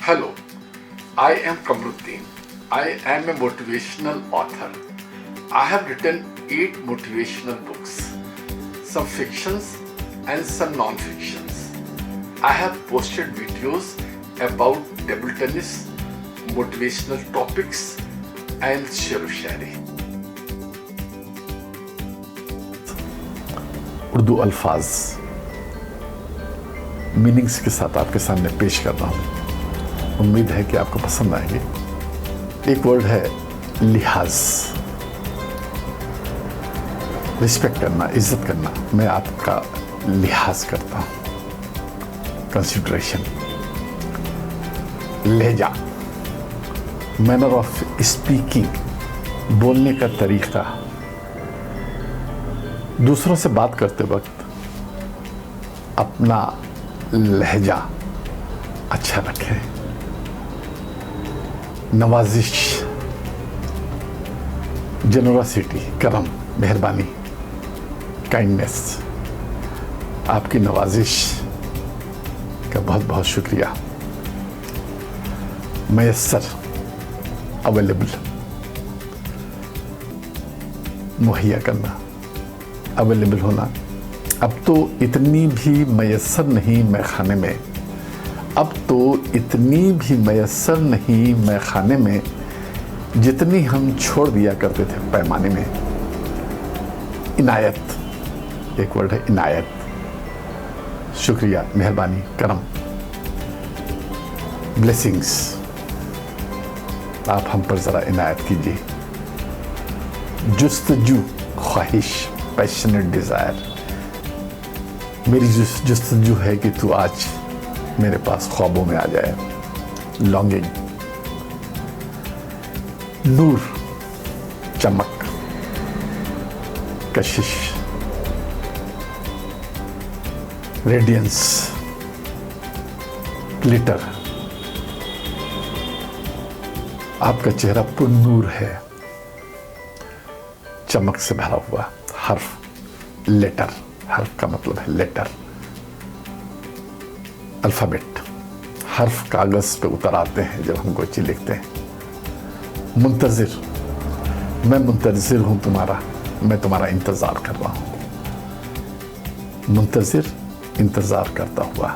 Hello, I am Kamruddin. I am a motivational author. I have written 8 motivational books, some fictions and some non-fictions. I have posted videos about table tennis, motivational topics and शेर शायरी. उर्दू अल्फाज meanings के साथ आपके सामने पेश कर रहा हूँ. उम्मीद है कि आपको पसंद आएंगे. एक वर्ड है लिहाज. रिस्पेक्ट करना, इज्जत करना. मैं आपका लिहाज करता हूँ. कंसिडरेशन. लहजा, मैनर ऑफ स्पीकिंग, बोलने का तरीका. दूसरों से बात करते वक्त अपना लहजा अच्छा रखें. नवाजिश, जेनरोसिटी, करम, मेहरबानी, काइंडनेस. आपकी नवाजिश का बहुत बहुत शुक्रिया. मयस्सर, अवेलेबल, मुहैया करना, अवेलेबल होना. अब तो इतनी भी मयस्सर नहीं मैखाने में. अब तो इतनी भी मयस्सर नहीं मैखाने में जितनी हम छोड़ दिया करते थे पैमाने में. इनायत, एक वर्ड है इनायत. शुक्रिया, मेहरबानी, करम. ब्लेसिंग्स, आप हम पर ज़रा इनायत कीजिए. जुस्तजू, ख्वाहिश, पैशनेट डिज़ायर. मेरी जुस्तजू है कि तू आज मेरे पास ख्वाबों में आ जाए. लॉन्गिंग. नूर, चमक, कशिश. Radiance, glitter. आपका चेहरा पुरनूर है, चमक से भरा हुआ. हर्फ, लेटर. हर्फ का मतलब है लेटर. अल्फ़ाबेट, हर्फ कागज पे उतर आते हैं जब हम कोई चीज़ लिखते हैं. मुंतज़िर, मैं मुंतज़िर हूँ तुम्हारा, मैं तुम्हारा इंतज़ार कर रहा हूँ. मुंतज़िर, इंतज़ार करता हुआ.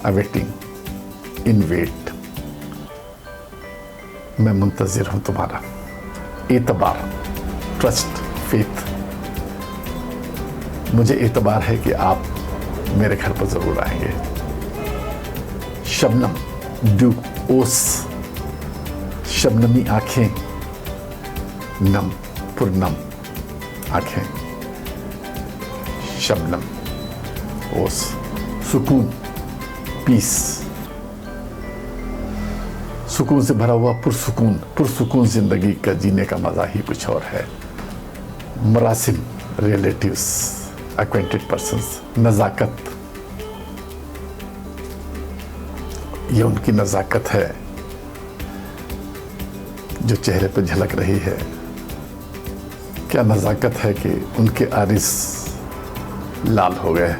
अवेटिंग, इन वेट, मैं मुंतज़िर हूँ तुम्हारा. एतबार, ट्रस्ट, फेथ. मुझे एतबार है कि आप मेरे घर पर ज़रूर आएंगे. शबनम, ड्यू, ओस. शबनमी आँखें. नम, पुरनम आँखें. शबनम, ओस. सुकून, पीस. सुकून से भरा हुआ पुरसुकून. पुरसुकून जिंदगी का जीने का मज़ा ही कुछ और है. मरासिम, रिलेटिव्स, acquainted persons. नज़ाकत, ये उनकी नज़ाकत है जो चेहरे पे झलक रही है. क्या नज़ाकत है कि उनके आरिस लाल हो गए.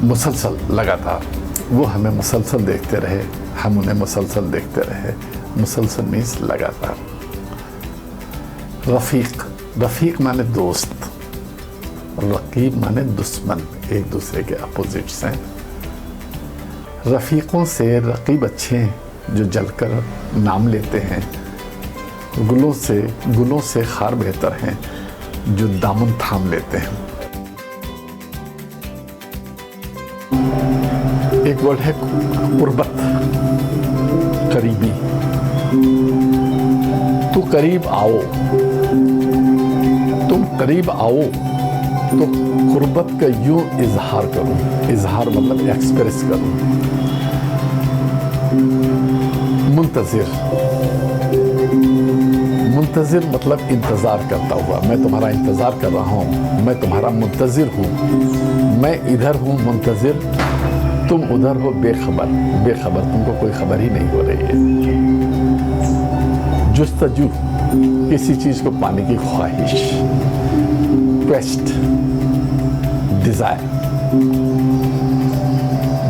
मुसलसल, लगातार. वो हमें मुसलसल देखते रहे, हम उन्हें मुसलसल देखते रहे. मुसलसल मीन्स लगातार. रफ़ीक, रफ़ीक माने दोस्त. रकीब माने दुश्मन. एक दूसरे के अपोजिट्स हैं. रफ़ीकों से रकीब अच्छे हैं जो जलकर नाम लेते हैं. गुलों से खार बेहतर हैं जो दामन थाम लेते हैं. एक वर्ड है कुर्बत, करीबी. तू करीब आओ, तुम करीब आओ तो कुर्बत का यूं इजहार करूं. इजहार मतलब एक्सप्रेस करूं. मुंतज़िर, मुंतज़िर मतलब इंतज़ार करता हुआ. मैं तुम्हारा इंतज़ार कर रहा हूँ, मैं तुम्हारा मुंतज़िर हूँ. मैं इधर हूँ मुंतज़िर, तुम उधर हो बेखबर. बेखबर, तुमको कोई खबर ही नहीं हो रही है. जुस्तजू, किसी चीज़ को पाने की ख्वाहिश. Quest, desire.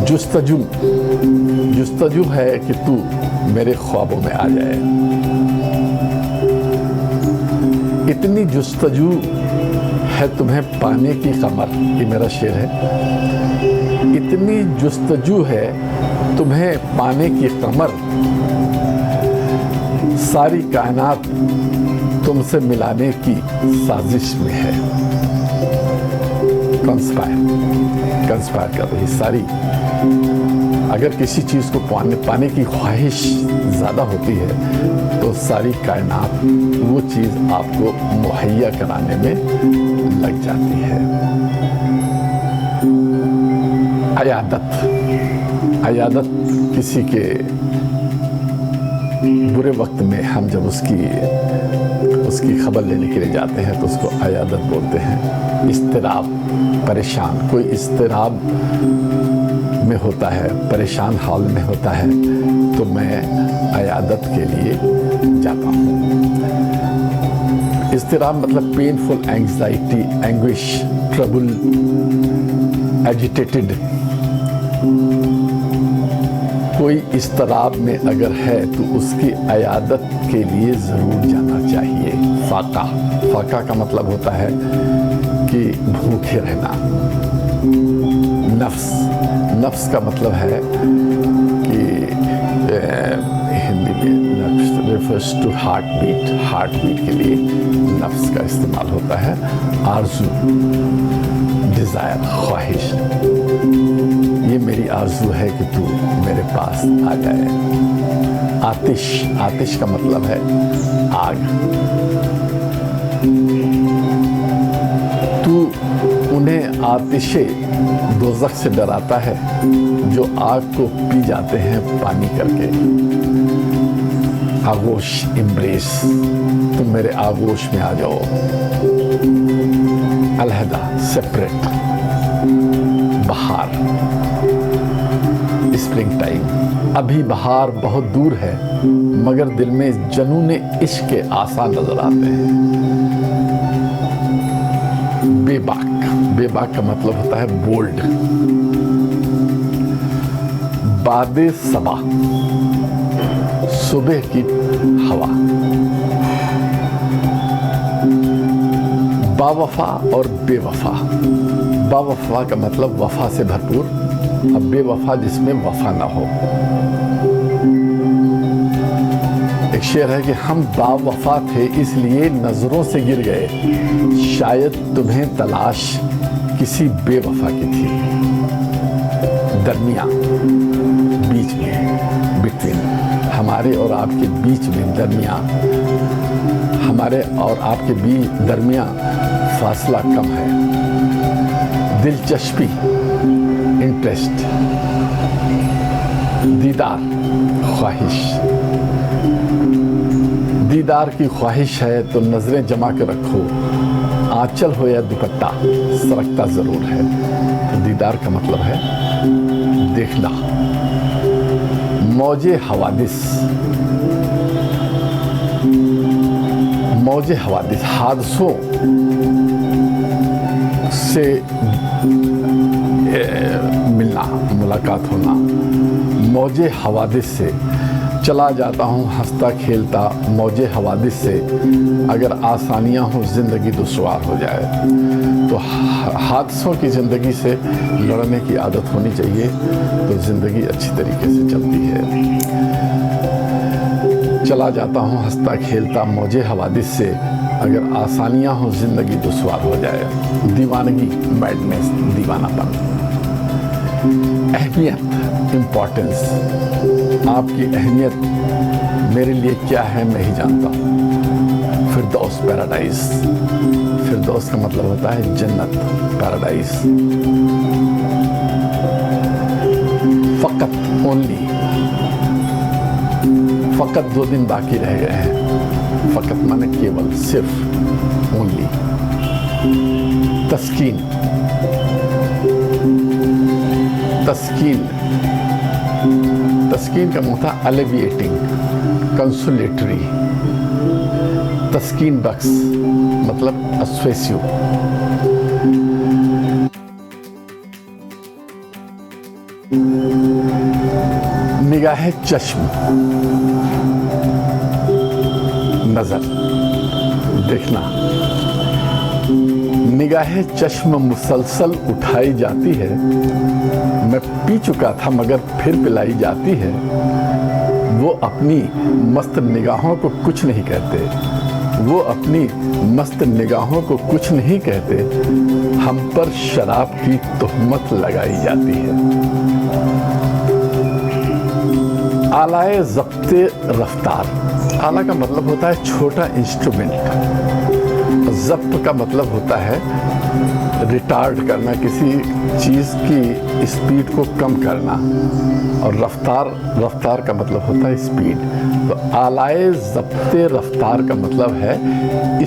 जुस्तजू है कि तू मेरे ख्वाबों में आ जाए। इतनी जुस्तजू है तुम्हें पाने की कमर, ये मेरा शेर है। इतनी जुस्तजू है तुम्हें पाने की कमर, सारी कायनात तुमसे मिलाने की साजिश में है। कंस्पायर कर रही सारी। अगर किसी चीज़ को पाने की ख्वाहिश ज़्यादा होती है तो सारी कायनात वो चीज़ आपको मुहैया कराने में लग जाती है। अयादत किसी के बुरे वक्त में हम जब उसकी खबर लेने के लिए जाते हैं तो उसको अयादत बोलते हैं। इस्तिराब, परेशान, कोई इस्तिराब में होता है, परेशान हाल में होता है तो मैं अयादत के लिए जाता हूँ। इस्तिराब मतलब painful anxiety, anguish, trouble, agitated. कोई इस्तिराब में अगर है तो उसकी अयादत के लिए ज़रूर जाना चाहिए। फाका का मतलब होता है कि भूखे रहना। नफ्स का मतलब है कि हिंदी में नफ्स रेफर्स टू हार्ट बीट के लिए नफ्स का इस्तेमाल होता है। आरज़ू, डिज़ायर, ख्वाहिश, ये मेरी आरज़ू है कि तू मेरे पास आ जाए। आतिश का मतलब है आग। तू उन्हें आतिशे दोज़ख से डराता है जो आग को पी जाते हैं पानी करके। आगोश, इम्ब्रेस, तुम मेरे आगोश में आ जाओ। अलहदा, सेपरेट। बहार, स्प्रिंग टाइम, अभी बहार बहुत दूर है मगर दिल में जनून इश्क के आसार नजर आते हैं। बेबाक का मतलब होता है बोल्ड। बादे सबा, सुबह की हवा। बावफा और बेवफा। बावफा का मतलब वफा से भरपूर, अब बेवफा जिसमें वफा ना हो। एक शेर है कि हम बावफा थे इसलिए नजरों से गिर गए, शायद तुम्हें तलाश किसी बेवफा की थी। दरमिया, बीच में, बिटवीन, हमारे और आपके बीच में दरमिया, हमारे और आपके बीच दरमिया फासला कम है। दिलचस्पी, इंटरेस्ट। दीदार, ख्वाहिश। दीदार की ख्वाहिश है तो नजरें जमा कर रखो, आंचल हो या दुपट्टा सरकता जरूर है। तो दीदार का मतलब है देखना। मौजे हवादिस, हादसों से मिलना, मुलाकात होना। मौजे हवादिस से चला जाता हूँ हंसता खेलता, मौजे हवादिस से अगर आसानियाँ हो ज़िंदगी दुश्वार हो जाए। तो हादसों की ज़िंदगी से लड़ने की आदत होनी चाहिए तो ज़िंदगी अच्छी तरीके से चलती है। चला जाता हूँ हंसता खेलता, मौजे हवादिस से अगर आसानियाँ हो ज़िंदगी दुश्वार हो जाए। दीवानगी, मैडनेस, दीवानापन। अहमियत, इम्पोर्टेंस। आपकी अहमियत मेरे लिए क्या है मैं ही जानता हूँ। फिरदौस, पैराडाइज। फिरदौस का मतलब होता है जन्नत, पैराडाइज। फ़कत, ओनली। फ़कत 2 दिन बाकी रह गए हैं। फ़कत माने केवल, सिर्फ, ओनली। तस्कीन, तस्कीन का मतलब था अलेविएटिंग, कंसोलेटरी। तस्कीन बख्श मतलब अस्वेसिव। निगाह चश्म, नजर, देखना। निगाह चश्म मुसलसल उठाई जाती है, मैं पी चुका था मगर फिर पिलाई जाती है। वो अपनी मस्त निगाहों को कुछ नहीं कहते, वो अपनी मस्त निगाहों को कुछ नहीं कहते, हम पर शराब की तोहमत लगाई जाती है। आलाए ज़ब्ते रफ्तार, आला का मतलब होता है छोटा इंस्ट्रूमेंट, ज़ब्त का मतलब होता है रिटार्ड करना, किसी चीज़ की स्पीड को कम करना, और रफ्तार का मतलब होता है स्पीड। तो आलाए ज़ब्ते रफ्तार का मतलब है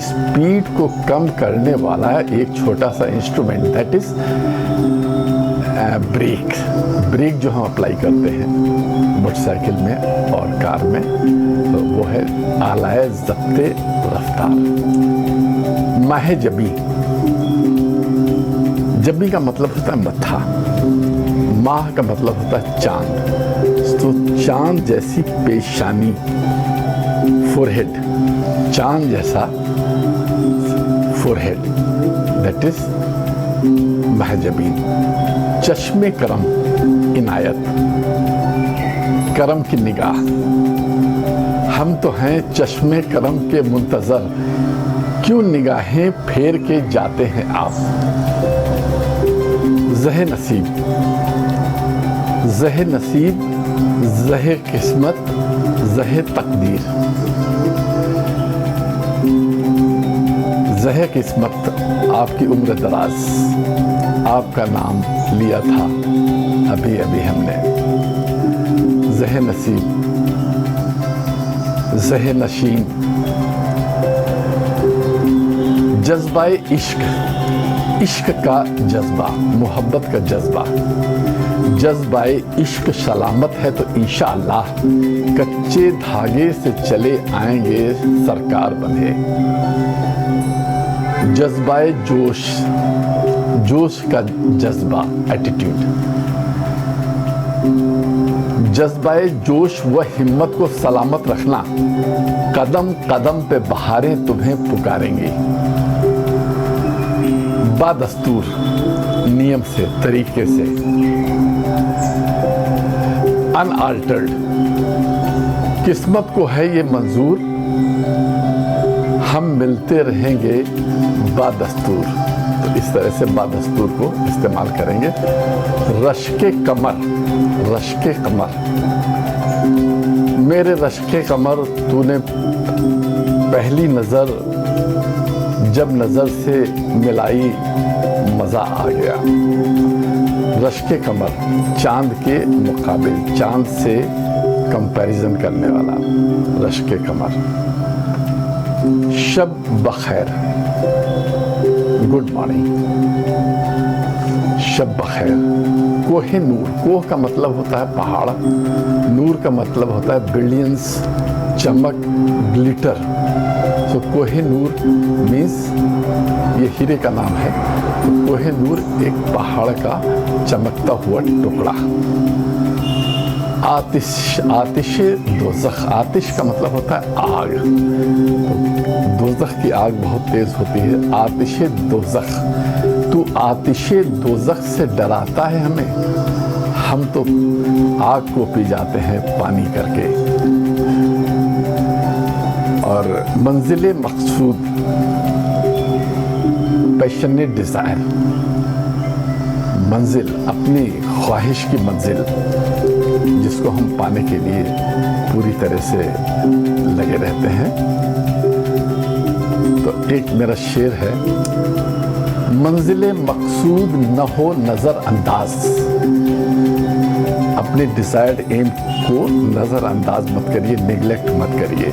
स्पीड को कम करने वाला एक छोटा सा इंस्ट्रूमेंट, दैट इज ब्रेक जो हम अप्लाई करते हैं मोटरसाइकिल में और कार में, तो वो है आलाए ज़ब्ते रफ्तार। माह जबी, जबी का मतलब होता है मत्था, माह का मतलब होता है चांद। तो चांद जैसी पेशानी, फोरहेड, चांद जैसा फोरहेड, दैट इज महजबीन। चश्मे करम, इनायत, करम की निगाह। हम तो हैं चश्मे करम के मुंतजर, क्यों निगाहें फेर के जाते हैं आप। ज़ह नसीब, ज़ह नसीब, ज़ह किस्मत, ज़ह तकदीर। ज़ह किस्मत, आपकी उम्र दराज, आपका नाम लिया था अभी अभी हमने। ज़ह नसीब, ज़ह नशीन, जज्बाए इश्क, इश्क का जज्बा, मोहब्बत का जज्बा। जज्बाए इश्क सलामत है तो इंशाअल्लाह कच्चे धागे से चले आएंगे सरकार बने। जज्बाए जोश, जोश का जज्बा, एटीट्यूड। जज्बाए जोश व हिम्मत को सलामत रखना, कदम कदम पे बहारें तुम्हें पुकारेंगी। बादस्तूर, नियम से, तरीके से। अनअल्टर्ड, किस्मत को है ये मंजूर, हम मिलते रहेंगे बादस्तूर। तो इस तरह से बादस्तूर को इस्तेमाल करेंगे। रश्के कमर, रश्के कमर, मेरे रश्के कमर तूने पहली नज़र जब नज़र से मिलाई मज़ा आ गया। रश्के कमर, चांद के मुकाबिल, चांद से कंपैरिजन करने वाला, रश्के कमर। शब बखैर, गुड मॉर्निंग, शब बखैर। कोहे नूर, कोह का मतलब होता है पहाड़, नूर का मतलब होता है ब्रिलियंस, चमक, ग्लिटर। तो कोहे नूर मीन्स ये हीरे का नाम है। तो कोहे नूर एक पहाड़ का चमकता हुआ टुकड़ा। आतिश, आतिश दोज़ख, आतिश का मतलब होता है आग। तो दोज़ख की आग बहुत तेज होती है। आतिश दोज़ख, तू आतिश दोज़ख से डराता है हमें, हम तो आग को पी जाते हैं पानी करके। और मंजिल मकसूद, पैशनेट डिज़ायर, मंजिल, अपनी ख्वाहिश की मंजिल, जिसको हम पाने के लिए पूरी तरह से लगे रहते हैं। तो एक मेरा शेर है, मंजिल मकसूद न हो नज़र अंदाज, अपने डिजायर्ड एम को नज़रअंदाज मत करिए, निगलेक्ट मत करिए।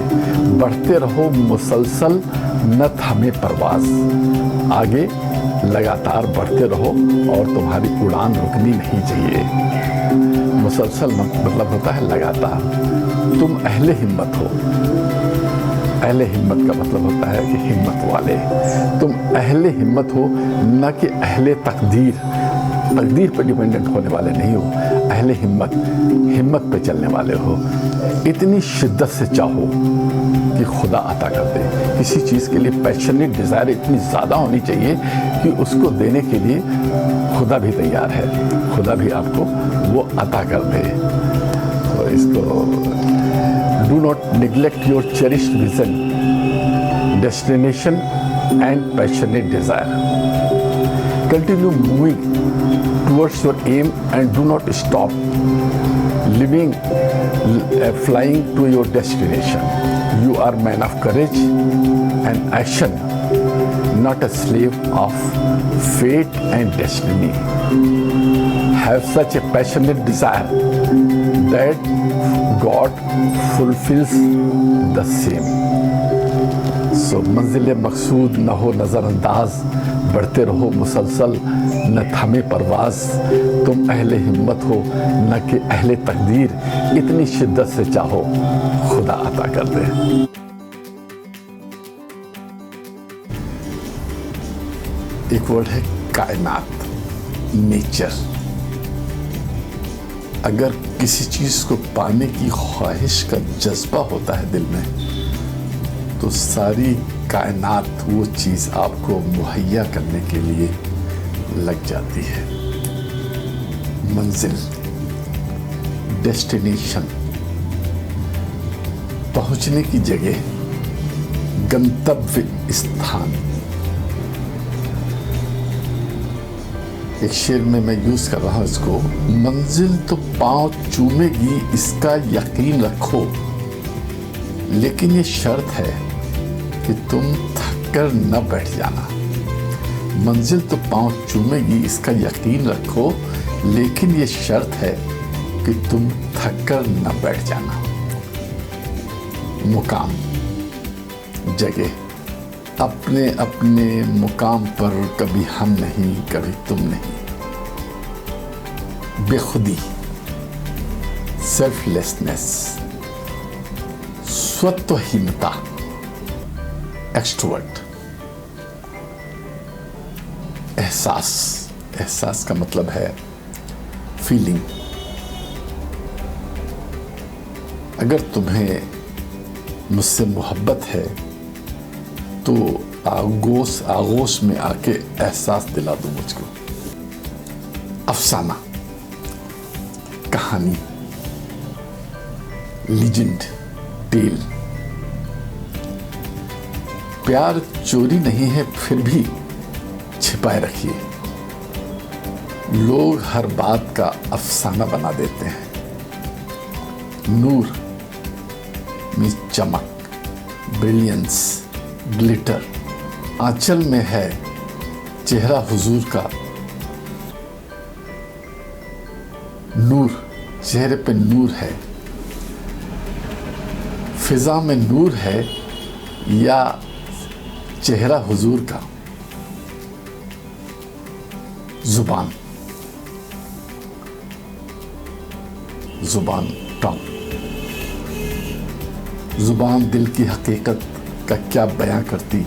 बढ़ते रहो मुसलसल, न थमे परवाज, आगे लगातार बढ़ते रहो और तुम्हारी उड़ान रुकनी नहीं चाहिए। मुसलसल मतलब होता है लगातार। तुम अहले हिम्मत हो, अहले हिम्मत का मतलब होता है कि हिम्मत वाले। तुम अहले हिम्मत हो, न कि अहले तकदीर, तकदीर पर डिपेंडेंट होने वाले नहीं हो। अहले हिम्मत पे चलने वाले हो, इतनी शिद्दत से चाहो कि खुदा अता कर दे। किसी चीज़ के लिए पैशनेट डिज़ायर इतनी ज़्यादा होनी चाहिए कि उसको देने के लिए खुदा भी तैयार है, खुदा भी आपको वो अता कर दे। तो इसको do not neglect your cherished vision, destination and passionate desire. Continue moving towards your aim and do not stop flying to your destination. You are man of courage and action, not a slave of fate and destiny. Have such a passionate desire that God fulfills the same. So मंजिल मकसूद न हो नज़रअंदाज, बढ़ते रहो मुसलसल न थमे परवाज। तुम अहले हिम्मत हो न कि अहले तकदीर, इतनी शिद्दत से चाहो खुदा अता कर दे। एक वर्ड है कायनात, नेचर। अगर किसी चीज को पाने की ख्वाहिश का जज्बा होता है दिल में, तो सारी कायनात वो चीज़ आपको मुहैया करने के लिए लग जाती है। मंजिल, डेस्टिनेशन, पहुंचने की जगह, गंतव्य स्थान। एक शेर में मैं यूज कर रहा हूं इसको, मंजिल तो पांव चूमेगी इसका यकीन रखो, लेकिन ये शर्त है कि तुम थक कर न बैठ जाना। मंजिल तो पांव चूमेगी इसका यकीन रखो, लेकिन ये शर्त है कि तुम थक कर न बैठ जाना। मुकाम, जगह, अपने अपने मुकाम पर कभी हम नहीं, कभी तुम नहीं। बेखुदी, सेल्फलेसनेस, स्वत्वहीनता, एक्सट्रोवर्ट। एहसास का मतलब है फीलिंग। अगर तुम्हें मुझसे मोहब्बत है तो आगोश में आके एहसास दिला दो मुझको। अफसाना, कहानी, लीजेंड, टेल। प्यार चोरी नहीं है, फिर भी छिपाए रखिए। लोग हर बात का अफसाना बना देते हैं। नूर मीन्स चमक, ब्रिलियंस, ग्लिटर। आंचल में है चेहरा हुजूर का, नूर, चेहरे पे नूर है। फिजा में नूर है या चेहरा हुजूर का। जुबान, टॉप। जुबान दिल की हकीकत का क्या बयां करती,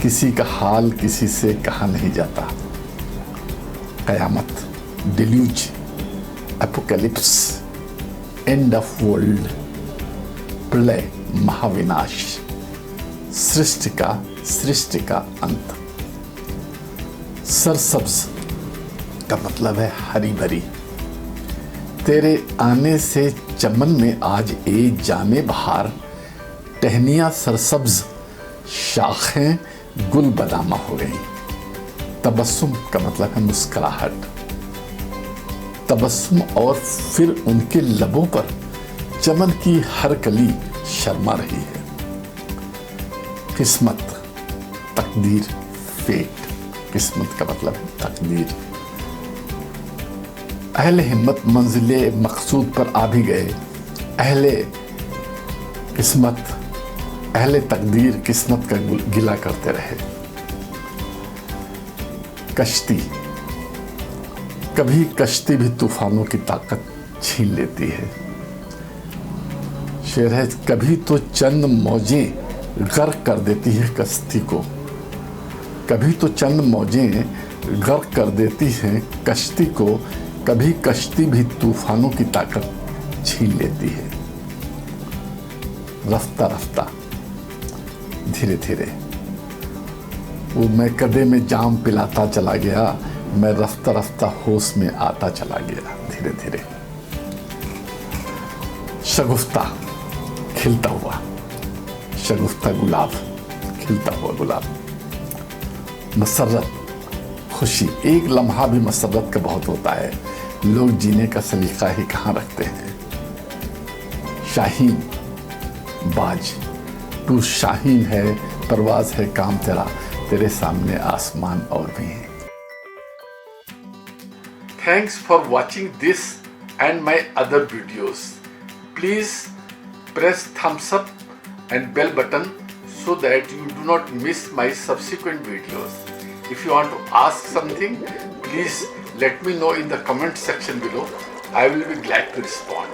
किसी का हाल किसी से कहा नहीं जाता। कयामत, deluge, apocalypse, end of world, प्रलय, महाविनाश, सृष्टि का अंत। सरसब्ज का मतलब है हरी भरी। तेरे आने से चमन में आज जाने बहार, टहनियाँ सरसब्ज, शाखें गुल बदामा हो गई। तबस्सुम का मतलब है मुस्कुराहट। तबस्सुम और फिर उनके लबों पर चमन की हर कली शर्मा रही है। किस्मत, तकदीर, फेट। किस्मत का मतलब है तकदीर। अहले हिम्मत मंजिले मकसूद पर आ भी गए। अहले किस्मत, अहले तकदीर किस्मत का गिला करते रहे। कश्ती, कभी कश्ती भी तूफानों की ताकत छीन लेती है। शेर है, कभी तो चंद मौजें गर्क कर देती है कश्ती को। कभी तो चंद मौजें गर्क कर देती हैं कश्ती को, कभी कश्ती भी तूफानों की ताकत छीन लेती है। रफ्ता रफ्ता धीरे धीरे वो मैं कदे में जाम पिलाता चला गया, मैं रफ्ता रफ्ता होश में आता चला गया धीरे धीरे। शगुफ्ता खिलता हुआ, शगुफ्ता गुलाब, खिलता हुआ गुलाब। मसरत, खुशी, एक लम्हा भी मसरत का बहुत होता है, लोग जीने का सलीका ही कहाँ रखते हैं। शाहीन, बाज, तू शाहीन है, परवाज है काम तेरा, तेरे सामने आसमान और भी है। Thanks for watching this and my other videos. Please press thumbs up and bell button so that you do not miss my subsequent videos. If you want to ask something, please let me know in the comment section below. I will be glad to respond.